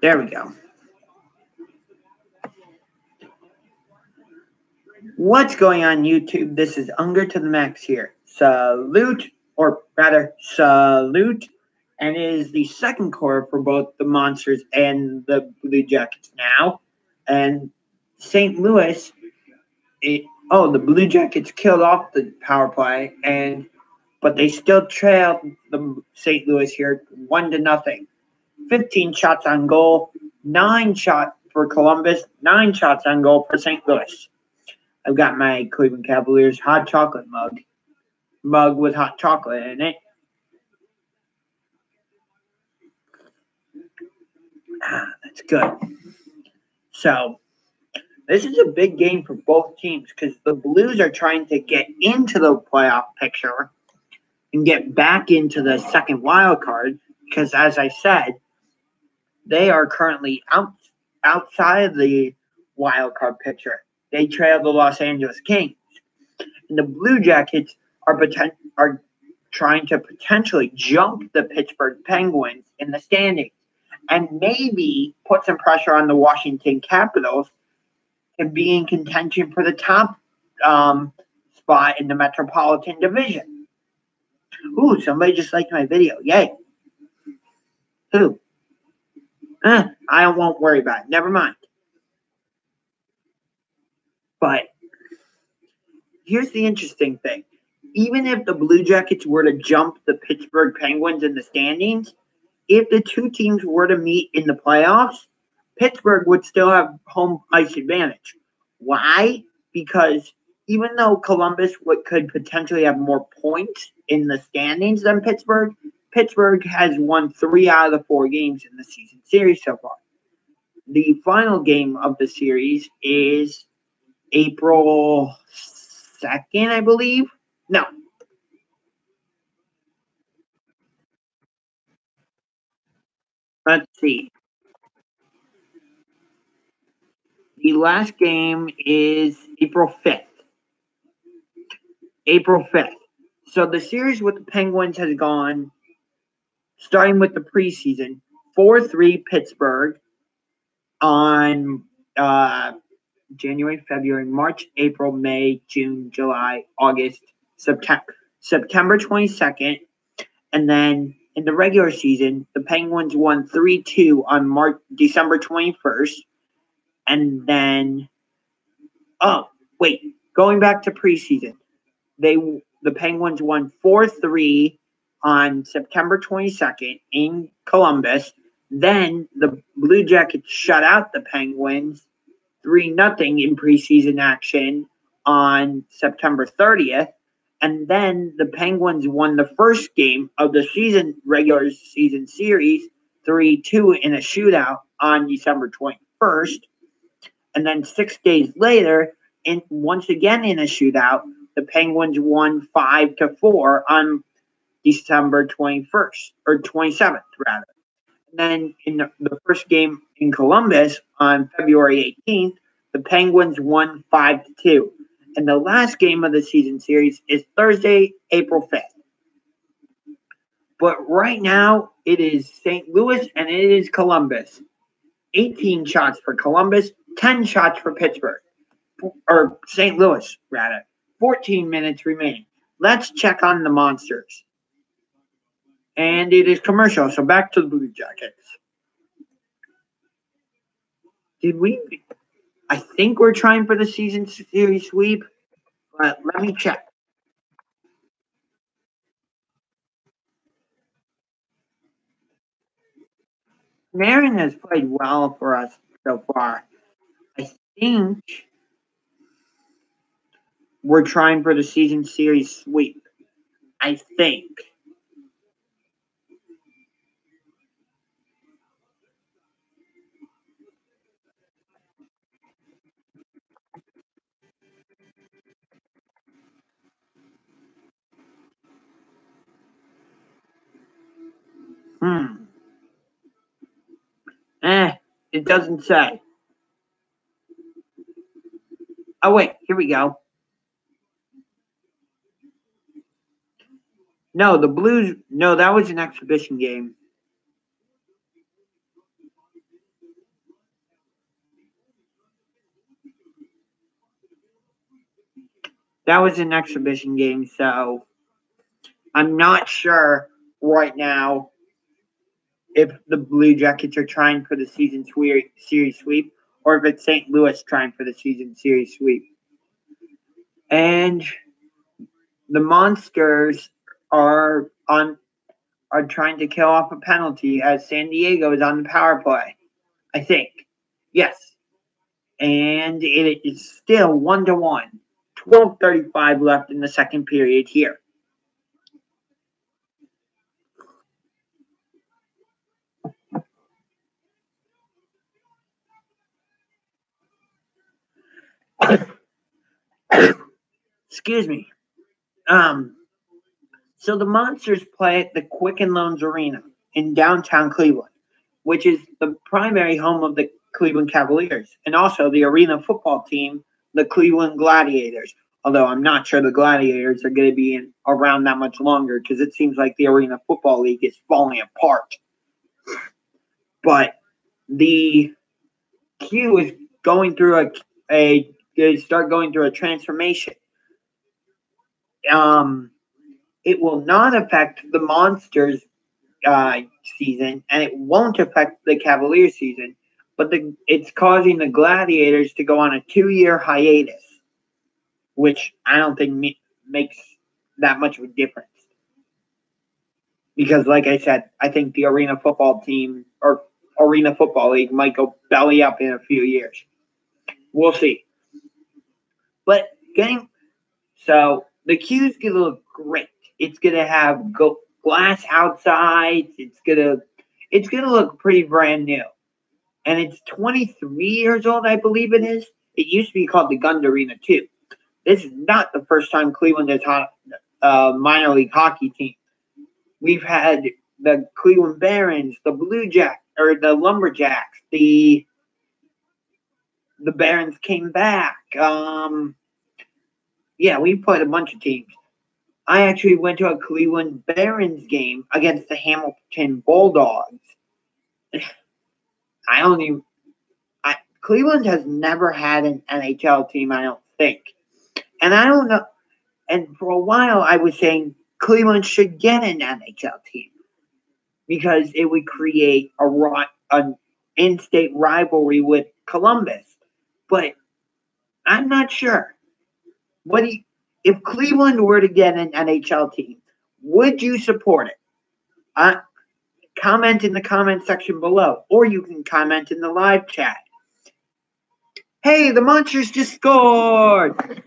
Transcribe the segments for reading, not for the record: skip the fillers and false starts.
There we go. What's going on, YouTube? This is UngarToTheMax here. Salute. And it is the second quarter for both the Monsters and the Blue Jackets now. And St. Louis, the Blue Jackets killed off the power play, but they still trailed the St. Louis here 1-0. 15 shots on goal, 9 shots for Columbus, 9 shots on goal for St. Louis. I've got my Cleveland Cavaliers hot chocolate mug with hot chocolate in it. That's good. So, this is a big game for both teams because the Blues are trying to get into the playoff picture and get back into the second wild card because, as I said, they are currently outside of the wild card picture. They trail the Los Angeles Kings. And the Blue Jackets are trying to potentially jump the Pittsburgh Penguins in the standings and maybe put some pressure on the Washington Capitals to be in contention for the top spot in the Metropolitan Division. Ooh, somebody just liked my video. Yay. Who? I won't worry about it. Never mind. But here's the interesting thing. Even if the Blue Jackets were to jump the Pittsburgh Penguins in the standings, if the two teams were to meet in the playoffs, Pittsburgh would still have home ice advantage. Why? Because even though Columbus could potentially have more points in the standings than Pittsburgh, Pittsburgh has won 3 out of the 4 games in the season series so far. The final game of the series is April 2nd, I believe. No. Let's see. The last game is April 5th. April 5th. So the series with the Penguins has gone, starting with the preseason, 4-3 Pittsburgh on January, February, March, April, May, June, July, August, September 22nd. And then in the regular season, the Penguins won 3-2 on December 21st. And then, going back to preseason, the Penguins won 4-3 on September 22nd in Columbus. Then the Blue Jackets shut out the Penguins 3-0 in preseason action on September 30th. And then the Penguins won the first game of the regular season series 3-2 in a shootout on December 21st. And then 6 days later, once again in a shootout, the Penguins won 5-4 on December 21st, or 27th, rather. And then in the first game in Columbus on February 18th, the Penguins won 5-2. And the last game of the season series is Thursday, April 5th. But right now, it is St. Louis and it is Columbus. 18 shots for Columbus, 10 shots for Pittsburgh. Or St. Louis, rather. 14 minutes remaining. Let's check on the Monsters. And it is commercial, so back to the Blue Jackets. I think we're trying for the season series sweep, but let me check. Marion has played well for us so far. I think we're trying for the season series sweep. I think. It doesn't say. Oh, wait, here we go. No, the Blues, that was an exhibition game. That was an exhibition game, so I'm not sure right now if the Blue Jackets are trying for the season series sweep or if it's St. Louis trying for the season series sweep. And the Monsters are trying to kill off a penalty as San Diego is on the power play. I think. Yes. And it is still 1-1. 12:35 left in the second period here. Excuse me. So the Monsters play at the Quicken Loans Arena in downtown Cleveland, which is the primary home of the Cleveland Cavaliers and also the arena football team, the Cleveland Gladiators. Although I'm not sure the Gladiators are going to be around that much longer because it seems like the Arena Football League is falling apart. But the Q is going through a transformation. It will not affect the Monsters season, and it won't affect the Cavaliers season, but it's causing the Gladiators to go on a 2-year hiatus, which I don't think makes that much of a difference. Because, like I said, I think the Arena Football team or Arena Football League might go belly up in a few years. We'll see. But so the Q's gonna look great. It's gonna have glass outsides. It's gonna look pretty brand new. And it's 23 years old, I believe it is. It used to be called the Gund Arena too. This is not the first time Cleveland has had a minor league hockey team. We've had the Cleveland Barons, the Blue Jack or the Lumberjacks, the Barons came back. Yeah, we played a bunch of teams. I actually went to a Cleveland Barons game against the Hamilton Bulldogs. Cleveland has never had an NHL team, I don't think. And I don't know. And for a while, I was saying Cleveland should get an NHL team because it would create an in-state rivalry with Columbus. But I'm not sure. If Cleveland were to get an NHL team, would you support it? Comment in the comment section below, or you can comment in the live chat. Hey, the Monsters just scored!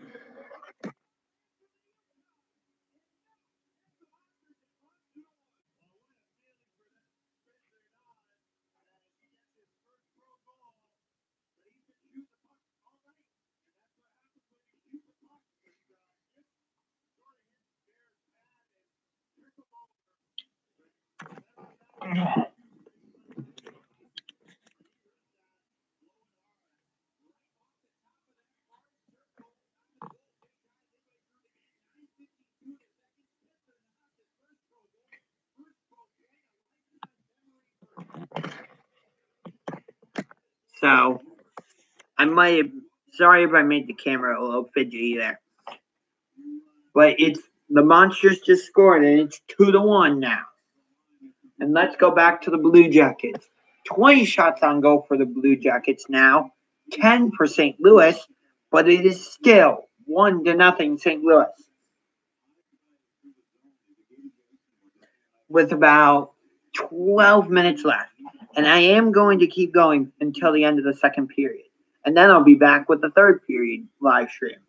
So, sorry if I made the camera a little fidgety there. But the Monsters just scored, and it's 2-1 now. And let's go back to the Blue Jackets. 20 shots on goal for the Blue Jackets now, 10 for St. Louis, but it is still 1-0 St. Louis. With about 12 minutes left. And I am going to keep going until the end of the second period. And then I'll be back with the third period live stream.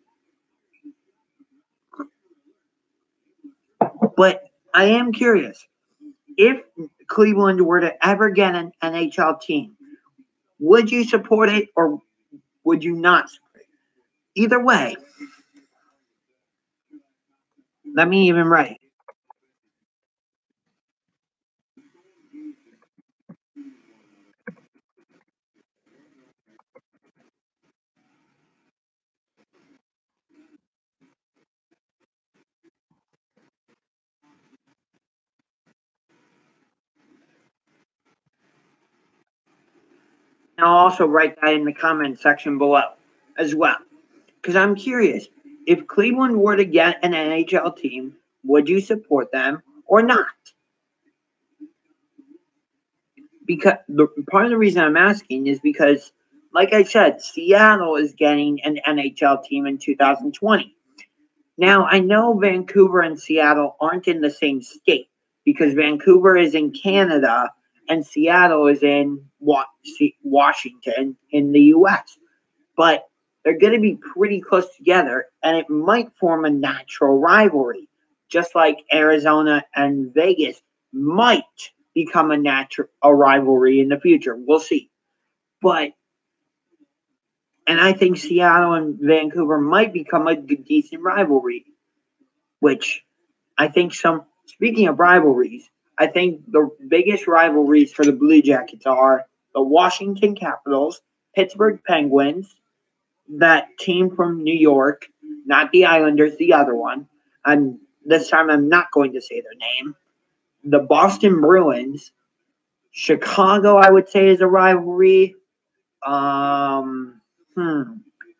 But I am curious. If Cleveland were to ever get an NHL team, would you support it or would you not support it? Either way, let me even write. And I'll also write that in the comment section below as well. Because I'm curious. if Cleveland were to get an NHL team, would you support them or not? Because part of the reason I'm asking is because, like I said, Seattle is getting an NHL team in 2020. Now, I know Vancouver and Seattle aren't in the same state because Vancouver is in Canada and Seattle is in Washington in the US. But they're going to be pretty close together and it might form a natural rivalry, just like Arizona and Vegas might become a rivalry in the future. We'll see. And I think Seattle and Vancouver might become a decent rivalry, which I think speaking of rivalries, I think the biggest rivalries for the Blue Jackets are the Washington Capitals, Pittsburgh Penguins, that team from New York, not the Islanders, the other one. This time I'm not going to say their name. The Boston Bruins, Chicago, I would say is a rivalry.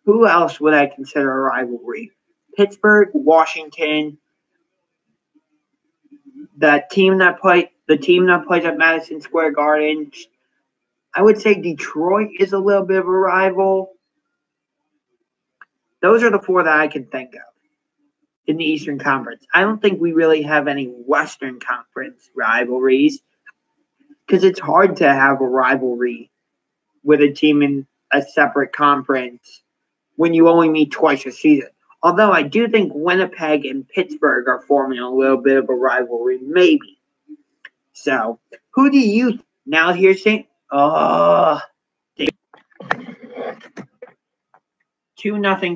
Who else would I consider a rivalry? Pittsburgh, Washington, the team that plays at Madison Square Garden. I would say Detroit is a little bit of a rival. Those are the four that I can think of in the Eastern Conference. I don't think we really have any Western Conference rivalries because it's hard to have a rivalry with a team in a separate conference when you only meet twice a season. Although I do think Winnipeg and Pittsburgh are forming a little bit of a rivalry, maybe. So, who do you now here's St. 2-0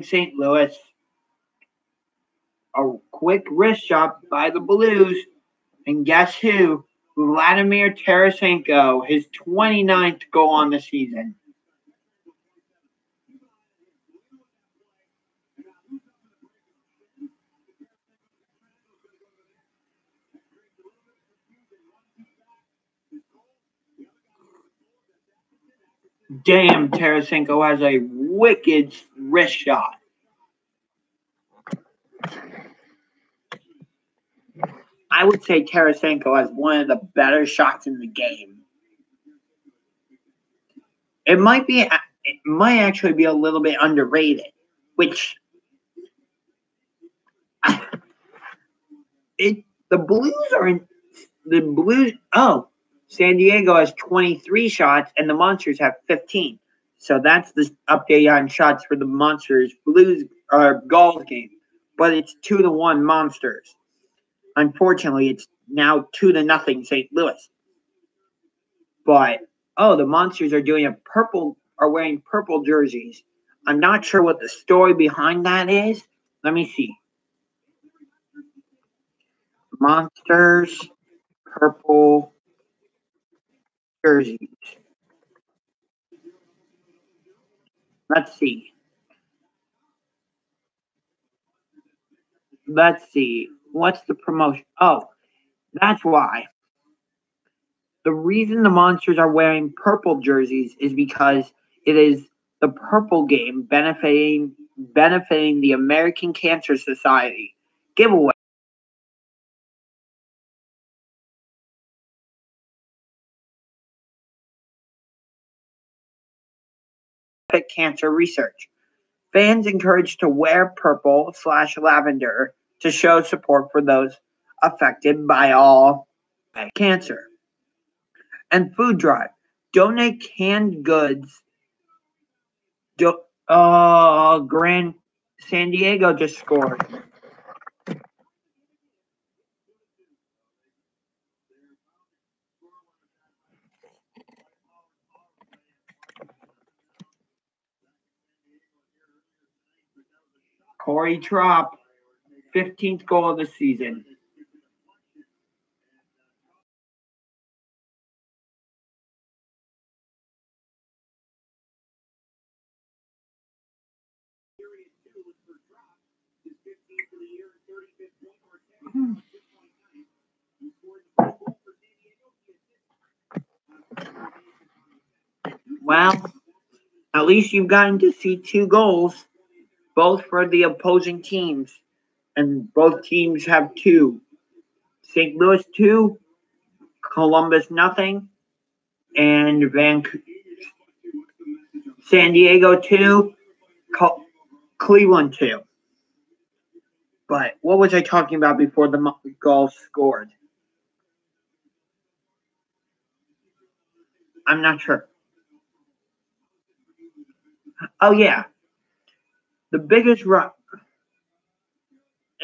St. Louis. A quick wrist shot by the Blues. And guess who? Vladimir Tarasenko, his 29th goal on the season. Damn, Tarasenko has a wicked wrist shot. I would say Tarasenko has one of the better shots in the game. It might actually be a little bit underrated, which the Blues. Oh, San Diego has 23 shots and the Monsters have 15. So that's the update on shots for the Monsters Blues Gulls game. But it's 2-1 Monsters. Unfortunately, it's now 2-0 St. Louis. But the Monsters are wearing purple jerseys. I'm not sure what the story behind that is. Let me see. Monsters purple jerseys. Let's see. What's the promotion? Oh, that's why. The reason the Monsters are wearing purple jerseys is because it is the Purple Game benefiting the American Cancer Society giveaway. Cancer research. Fans encouraged to wear purple/lavender to show support for those affected by all cancer. And food drive. Donate canned goods. Grand San Diego just scored. Corey Trop, 15th goal of the season. Well, at least you've gotten to see 2 goals. both for the opposing teams, and both teams have 2. St. Louis 2, Columbus nothing, and San Diego 2, Cleveland 2. But what was I talking about before the Gulls scored? I'm not sure. Oh yeah, the biggest run.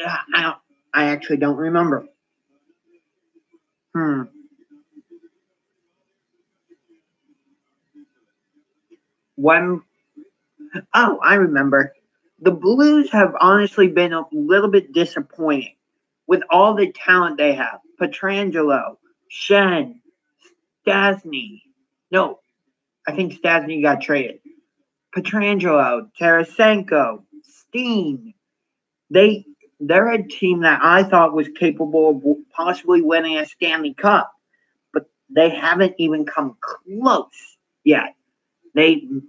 I actually don't remember. When? Oh, I remember. The Blues have honestly been a little bit disappointing with all the talent they have. Pietrangelo, Shen, Stastny. No, I think Stastny got traded. Pietrangelo, Tarasenko, Steen. They're a team that I thought was capable of possibly winning a Stanley Cup, but they haven't even come close yet.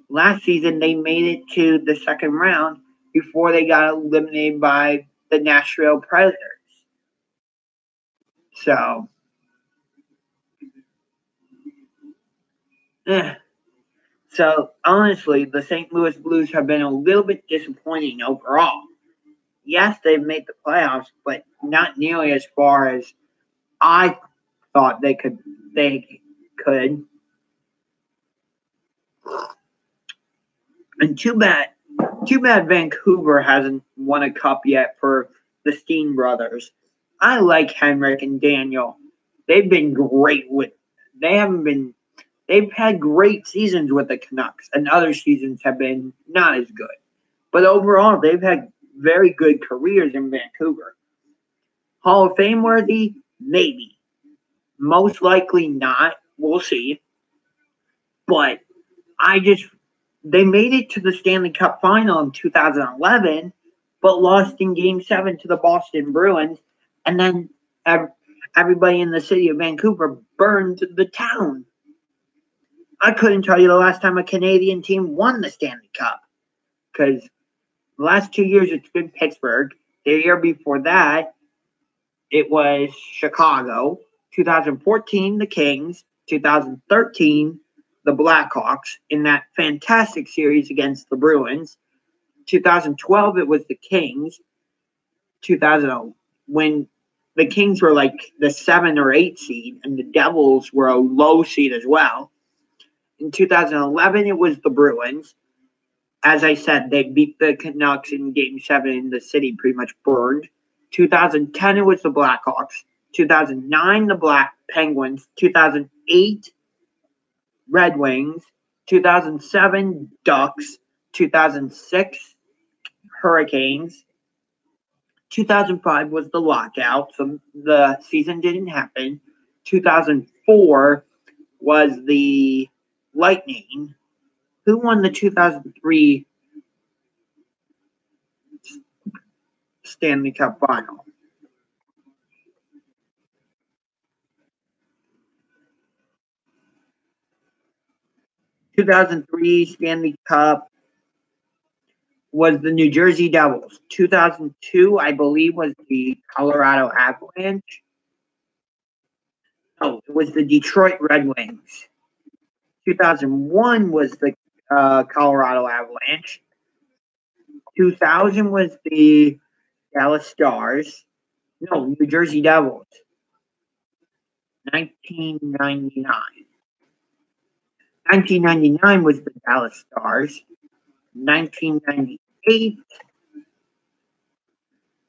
Last season they made it to the second round before they got eliminated by the Nashville Predators. So, eh. So honestly, the St. Louis Blues have been a little bit disappointing overall. Yes, they've made the playoffs, but not nearly as far as I thought they could. And too bad Vancouver hasn't won a cup yet for the Steen brothers. I like Henrik and Daniel. They've been great with. They haven't been. They've had great seasons with the Canucks, and other seasons have been not as good. But overall, they've had very good careers in Vancouver. Hall of Fame worthy? Maybe. Most likely not. We'll see. But they made it to the Stanley Cup final in 2011, but lost in Game 7 to the Boston Bruins. And then everybody in the city of Vancouver burned the town. I couldn't tell you the last time a Canadian team won the Stanley Cup, because the last 2 years it's been Pittsburgh. The year before that, it was Chicago. 2014, the Kings. 2013, the Blackhawks in that fantastic series against the Bruins. 2012, it was the Kings. 2000, when the Kings were like the 7 or 8 seed, and the Devils were a low seed as well. In 2011, it was the Bruins. As I said, they beat the Canucks in Game 7, and the city pretty much burned. 2010, it was the Blackhawks. 2009, the Black Penguins. 2008, Red Wings. 2007, Ducks. 2006, Hurricanes. 2005 was the lockout, so the season didn't happen. 2004 was the Lightning. Who won the 2003 Stanley Cup final? 2003 Stanley Cup was the New Jersey Devils. 2002, I believe, was the Colorado Avalanche. Oh, it was the Detroit Red Wings. 2001 was the Colorado Avalanche. 2000 was the Dallas Stars. No, New Jersey Devils. 1999. 1999 was the Dallas Stars. 1998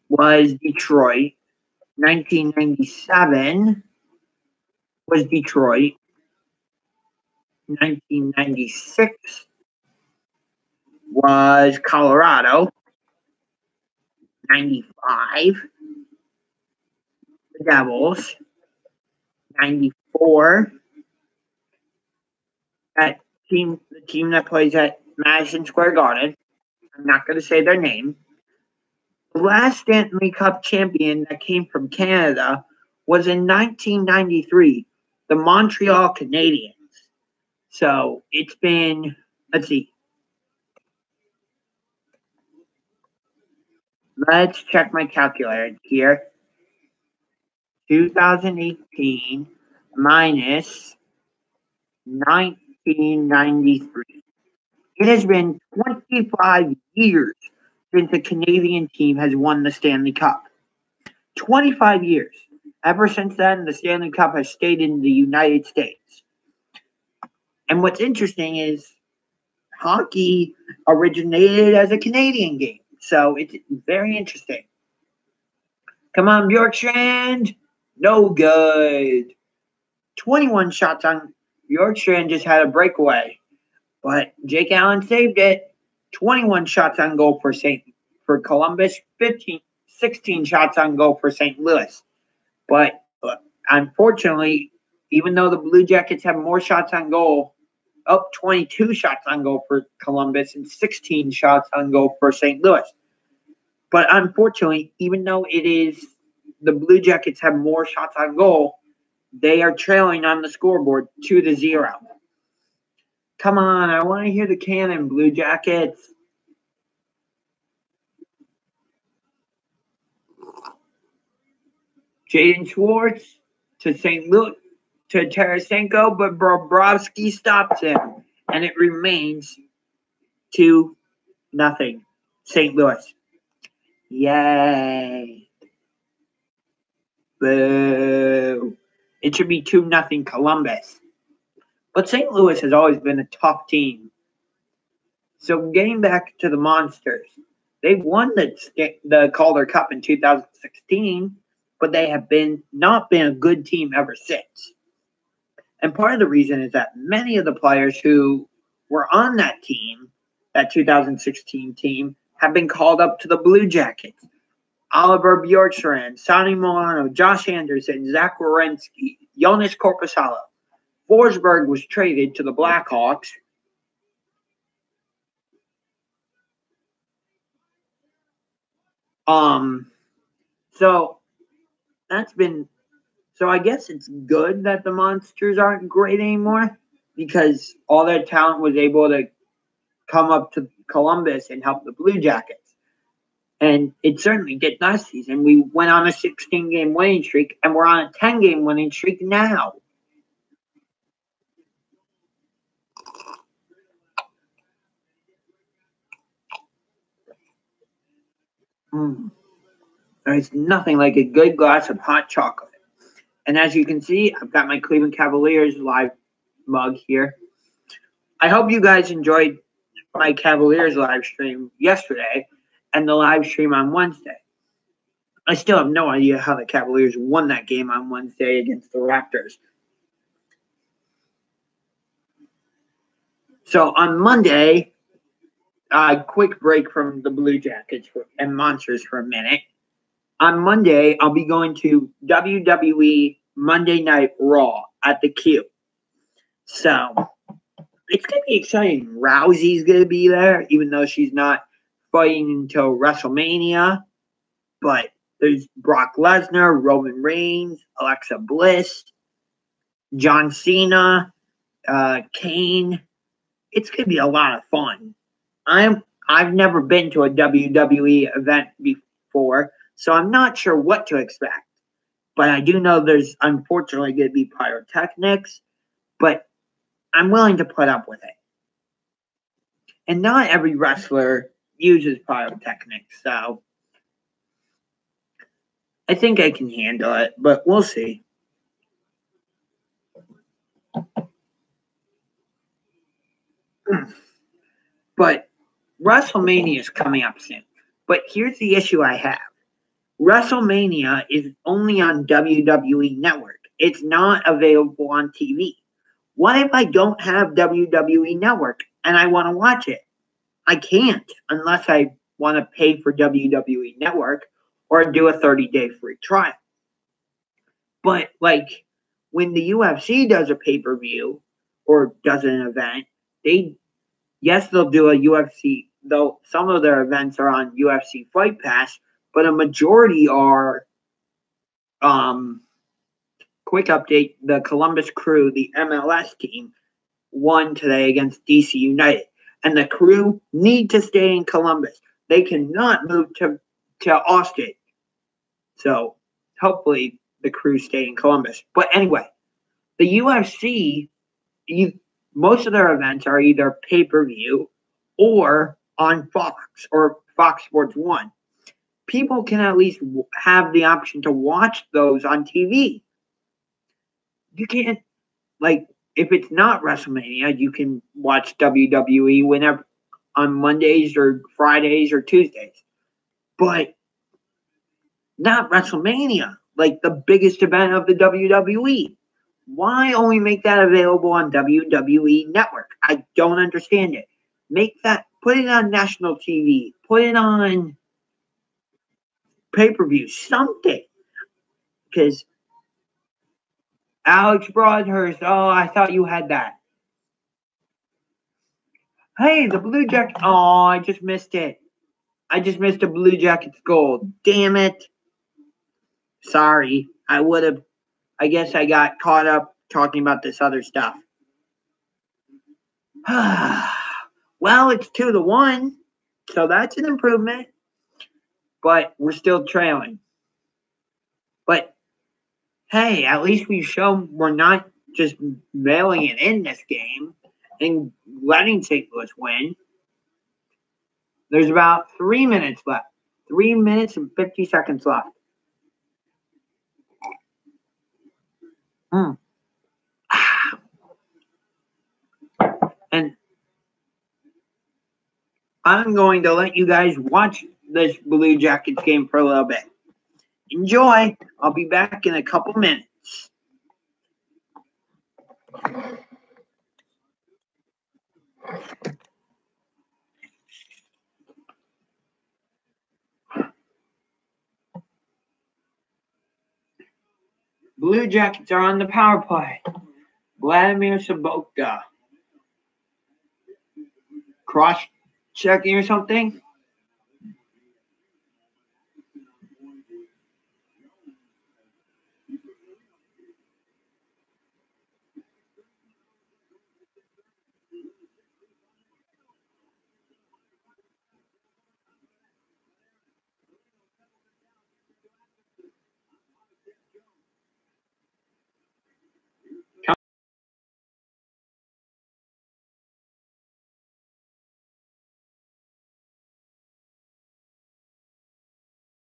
was Detroit. 1997 was Detroit. 1996 was Colorado. 95, the Devils. 94, the team that plays at Madison Square Garden. I'm not going to say their name. The last Stanley Cup champion that came from Canada was in 1993, the Montreal Canadiens. So it's been, let's see, Let's check my calculator here. 2018 minus 1993. It has been 25 years since a Canadian team has won the Stanley Cup. 25 years. Ever since then, the Stanley Cup has stayed in the United States. And what's interesting is hockey originated as a Canadian game. So it's very interesting. Come on, Bjorkstrand. No good. 21 shots on Bjorkstrand, just had a breakaway. But Jake Allen saved it. 21 shots on goal for Columbus, 16 shots on goal for St. Louis. But unfortunately, even though the Blue Jackets have more shots on goal, 22 shots on goal for Columbus and 16 shots on goal for St. Louis. But unfortunately, even though it is the Blue Jackets have more shots on goal, they are trailing on the scoreboard 2-0. Come on, I want to hear the cannon, Blue Jackets. Jaden Schwartz to St. Louis to Tarasenko, but Bobrovsky stops him, and it remains 2-0. St. Louis. Yay. Boo. It should be 2-0 Columbus. But St. Louis has always been a tough team. So getting back to the Monsters, they won the Calder Cup in 2016, but they have not been a good team ever since. And part of the reason is that many of the players who were on that team, that 2016 team, have been called up to the Blue Jackets. Oliver Bjorkstrand, Sonny Milano, Josh Anderson, Zach Werenski, Jonas Korpisalo. Forsberg was traded to the Blackhawks. So that's been. So I guess it's good that the Monsters aren't great anymore because all their talent was able to come up to Columbus and help the Blue Jackets. And it certainly did last season. We went on a 16-game winning streak, and we're on a 10-game winning streak now. There's nothing like a good glass of hot chocolate. And as you can see, I've got my Cleveland Cavaliers live mug here. I hope you guys enjoyed my Cavaliers live stream yesterday and the live stream on Wednesday. I still have no idea how the Cavaliers won that game on Wednesday against the Raptors. So on Monday, quick break from the Blue Jackets and Monsters for a minute. On Monday, I'll be going to WWE Monday Night Raw at the Q. So it's going to be exciting. Rousey's going to be there, even though she's not fighting until WrestleMania. But there's Brock Lesnar, Roman Reigns, Alexa Bliss, John Cena, Kane. It's going to be a lot of fun. I've never been to a WWE event before, so I'm not sure what to expect. But I do know there's unfortunately going to be pyrotechnics, but I'm willing to put up with it. And not every wrestler uses pyrotechnics, so I think I can handle it, but we'll see. But WrestleMania is coming up soon. But here's the issue I have. WrestleMania is only on WWE Network. It's not available on TV. What if I don't have WWE Network and I want to watch it? I can't unless I want to pay for WWE Network or do a 30-day free trial. But like when the UFC does a pay-per-view or does an event, they'll do a UFC, though some of their events are on UFC Fight Pass, but a majority are quick update, the Columbus Crew, the MLS team, won today against DC United. And the Crew need to stay in Columbus. They cannot move to to Austin. So hopefully the crew stay in Columbus. But anyway, the UFC, most of their events are either pay-per-view or on Fox or Fox Sports 1. People can at least have the option to watch those on TV. You can't, like, if it's not WrestleMania, you can watch WWE whenever on Mondays or Fridays or Tuesdays. But not WrestleMania, like the biggest event of the WWE. Why only make that available on WWE Network? I don't understand it. Put it on national TV, put it on pay-per-view, something. Because Alex Broadhurst, oh, I thought you had that. Hey, the Blue Jacket, oh, I just missed it. I just missed a Blue Jackets goal. Damn it. Sorry. I guess I got caught up talking about this other stuff. Well, it's 2-1, so that's an improvement. But we're still trailing. But hey, at least we show we're not just mailing it in this game and letting St. Louis win. There's about 3 minutes left. 3 minutes and 50 seconds left. And I'm going to let you guys watch this Blue Jackets game for a little bit. Enjoy. I'll be back in a couple minutes. Blue Jackets are on the power play. Vladimir Sobotka. Cross-checking or something?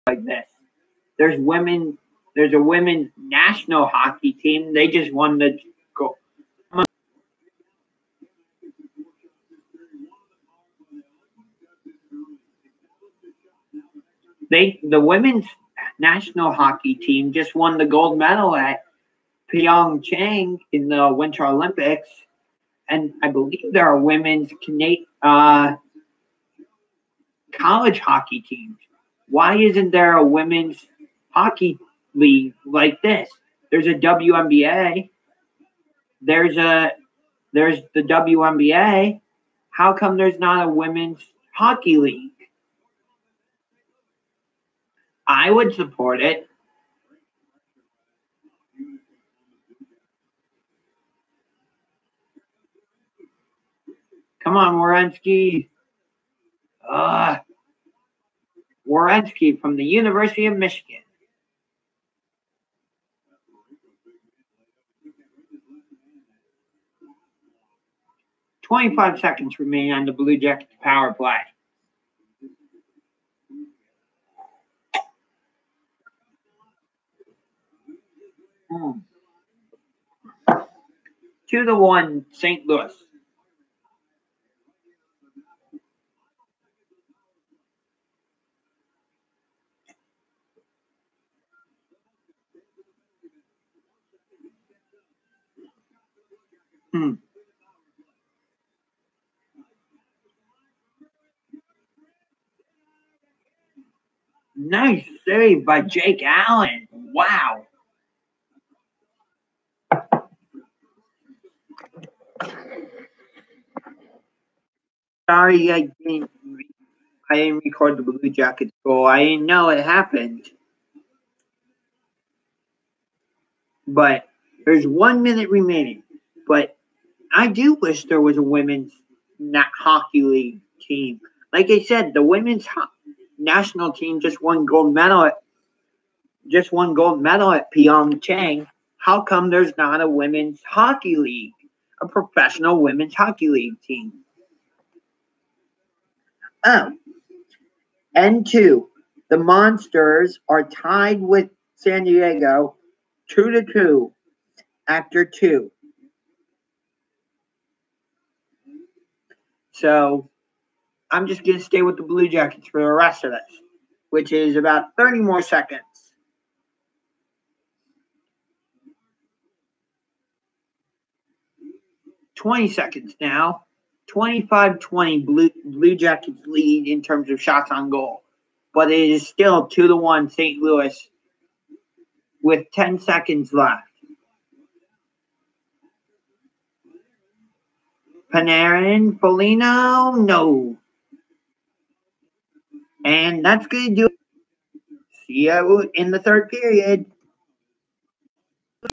Like this. There's a women's national hockey team. They just won the goal. The women's national hockey team just won the gold medal at Pyeongchang in the Winter Olympics, and I believe there are women's college hockey teams. Why isn't there a women's hockey league like this? There's a WNBA. There's the WNBA. How come there's not a women's hockey league? I would support it. Come on, Werenski. Werenski from the University of Michigan. 25 seconds remaining on the Blue Jackets power play. Hmm. 2-1 St. Louis. Nice save by Jake Allen. Wow. Sorry, I didn't record the Blue Jackets goal. I didn't know it happened. But there's 1 minute remaining. But I do wish there was a women's hockey league team. Like I said, the women's national team just won gold medal at Pyeongchang. How come there's not a women's hockey league, a professional women's hockey league team? N2, the Monsters are tied with San Diego 2-2 after 2. So I'm just going to stay with the Blue Jackets for the rest of this, which is about 30 more seconds. "20 seconds now. 25-20 Blue Jackets lead in terms of shots on goal. But it is still 2-1 St. Louis with 10 seconds left. Panarin, Foligno, no. And that's going to do it. See you in the third period.